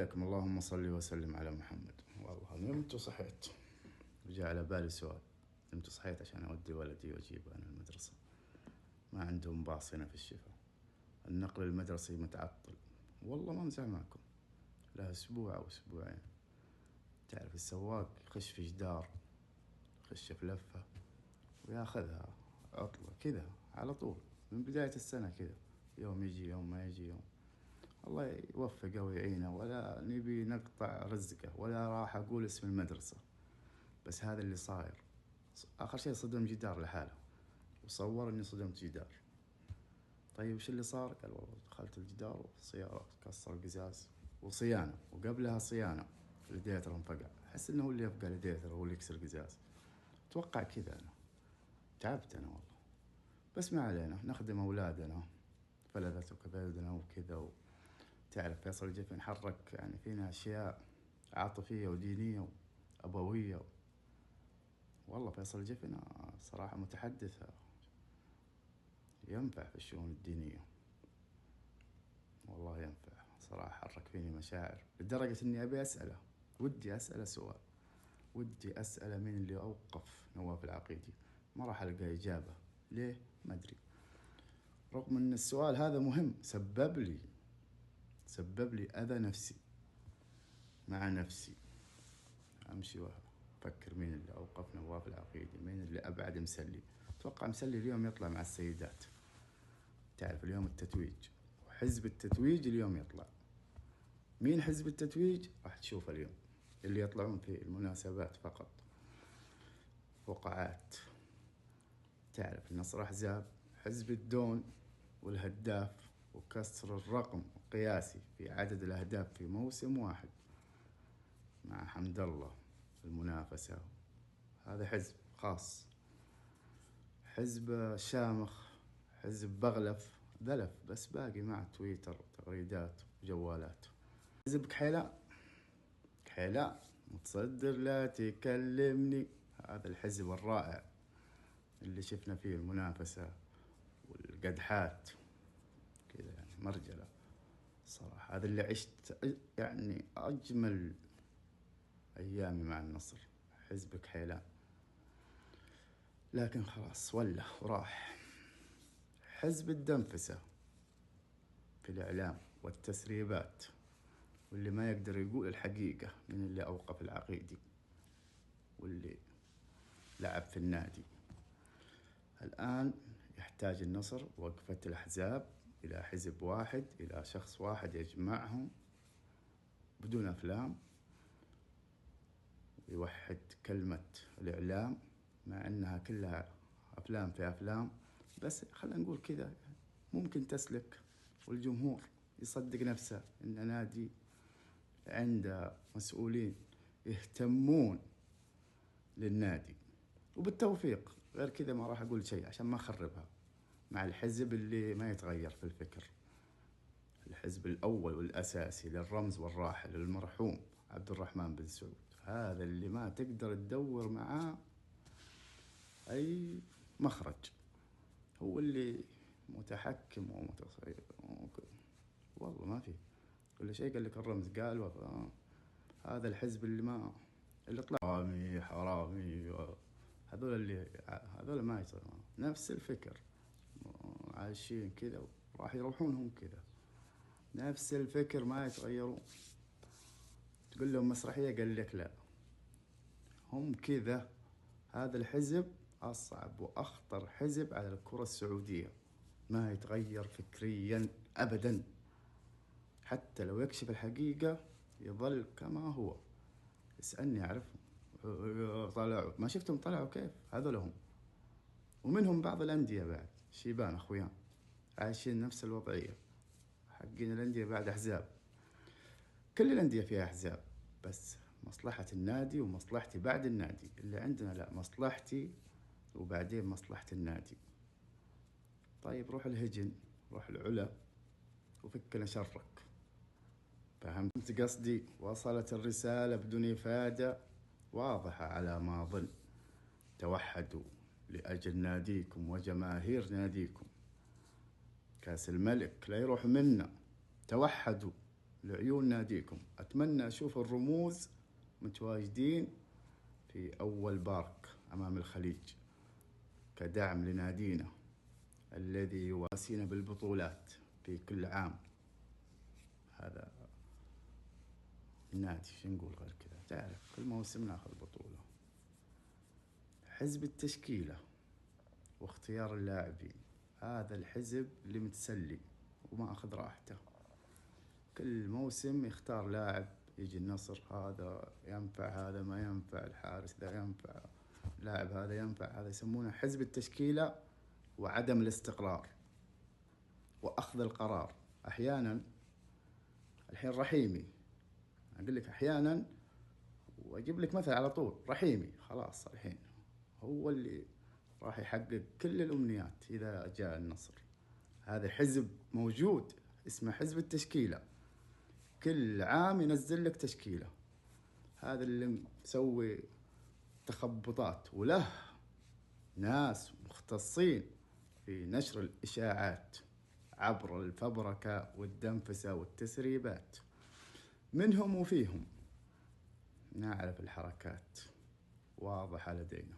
عليكم، اللهم صل وسلم على محمد. والله نمت وصحيت وجاء على بالي سؤال. نمت وصحيت عشان أودي ولدي وأجيبه أنا المدرسة، ما عندهم باص هنا في الشفا، النقل المدرسي متعطل. والله ما أمزح معكم، له أسبوع أو أسبوعين. تعرف السواق يخش في جدار، يخش في لفة وياخذها عطلة كذا على طول من بداية السنة كذا، يوم يجي يوم ما يجي يوم. الله يوفقه ويعينه، ولا نبي نقطع رزقه ولا راح أقول اسم المدرسة، بس هذا اللي صاير. آخر شيء صدم جدار لحاله وصور إني صدمت جدار. طيب وش اللي صار؟ قال والله دخلت الجدار والسيارة كسر القزاز وصيانة، وقبلها صيانة الراديتر انفقع. أحس إنه هو اللي يفقع الراديتر، هو اللي يكسر القزاز. أتوقع كذا. أنا تعبت أنا والله، بس ما علينا، نخدم أولادنا، فلذت وكبدنا وكذا. تعرف فيصل الجفن حرك يعني فينا أشياء عاطفية ودينية وأبوية. والله فيصل الجفن صراحة متحدث ينفع في الشؤون الدينية، والله ينفع صراحة. حرك فيني مشاعر لدرجة إني أبي أسأله، ودي أسأله سؤال، ودي أسأله مين اللي أوقف نواف العقيدي. ما راح ألقى إجابة. ليه؟ ما أدري، رغم أن السؤال هذا مهم. سبب لي أذى نفسي مع نفسي. أمشي وأفكر مين اللي أوقف نواف العقيدي، مين اللي أبعد مسلي. أتوقع مسلي اليوم يطلع مع السيدات. تعرف اليوم التتويج، وحزب التتويج اليوم يطلع. مين حزب التتويج؟ راح تشوف اليوم، اللي يطلعون في المناسبات فقط، فقاعات. تعرف النصر أحزاب، حزب الدون والهداف، وكسر الرقم القياسي في عدد الأهداف في موسم واحد مع حمد الله. المنافسة هذا حزب خاص، حزب شامخ، حزب بغلف ذلف، بس باقي مع تويتر وتغريدات وجوالات. حزب كحيلاء متصدر لا تكلمني، هذا الحزب الرائع اللي شفنا فيه المنافسة والقدحات كذا، يعني مرجلة صراحة. هذا اللي عشت يعني أجمل أيامي مع النصر، حزب كحيلاء. لكن خلاص ولا وراح. حزب الدنفسة في الإعلام والتسريبات، واللي ما يقدر يقول الحقيقة من اللي أوقف العقيدي واللي لعب في النادي. الآن يحتاج النصر وقفة الأحزاب إلى حزب واحد، إلى شخص واحد يجمعهم بدون أفلام، يوحد كلمة الإعلام، مع أنها كلها أفلام في أفلام. بس خلينا نقول كذا ممكن تسلك، والجمهور يصدق نفسه إن نادي عنده مسؤولين يهتمون للنادي، وبالتوفيق. غير كذا ما راح أقول شيء عشان ما أخربها مع الحزب اللي ما يتغير في الفكر. الحزب الأول والأساسي للرمز والراحل المرحوم عبد الرحمن بن سعود، هذا اللي ما تقدر تدور معاه أي مخرج، هو اللي متحكم ومتصير. والله ما في كل شيء قال لك الرمز قال هذا الحزب اللي طلع حرامي هذول ما يصيرون نفس الفكر، عايشين كذا وراح يروحون هم كذا نفس الفكر ما يتغيرون. تقول لهم مسرحية قال لك لا، هم كذا. هذا الحزب أصعب وأخطر حزب على الكرة السعودية، ما يتغير فكريا أبدا، حتى لو يكشف الحقيقة يظل كما هو. اسألني أعرفهم، طلعوا ما شفتهم طلعوا كيف؟ هذول هم. ومنهم بعض الأندية بعد شيبان أخويان عايشين نفس الوضعية، حقين الأندية بعد أحزاب. كل الأندية فيها أحزاب، بس مصلحة النادي ومصلحتي بعد النادي. اللي عندنا لا، مصلحتي وبعدين مصلحة النادي. طيب روح الهجن، روح العلا وفكنا شرك. فهمت قصدي؟ وصلت الرسالة بدون إفادة واضحة على ما أظن. توحدوا لأجل ناديكم وجماهير ناديكم. كاس الملك لا يروح منا. توحدوا لعيون ناديكم. أتمنى أشوف الرموز متواجدين في أول بارك أمام الخليج كدعم لنادينا الذي يواسينا بالبطولات في كل عام. هذا النادي، شو نقول غير كذا؟ تعرف كل موسم ناخذ بطولة. حزب التشكيلة واختيار اللاعبين، هذا الحزب اللي متسلي وما أخذ راحته. كل موسم يختار لاعب، يجي النصر هذا ينفع، هذا ما ينفع، الحارس ذا ينفع، لاعب هذا ينفع، هذا يسمونه حزب التشكيلة وعدم الاستقرار وأخذ القرار. أحيانا الحين رحيمي، أقول لك أحيانا وأجيب لك مثل على طول، رحيمي خلاص الحين هو اللي راح يحقق كل الأمنيات إذا جاء النصر. هذا حزب موجود اسمه حزب التشكيلة، كل عام ينزل لك تشكيلة. هذا اللي مسوي تخبطات، وله ناس مختصين في نشر الإشاعات عبر الفبركة والدنفسة والتسريبات. منهم وفيهم نعرف الحركات واضحة لدينا.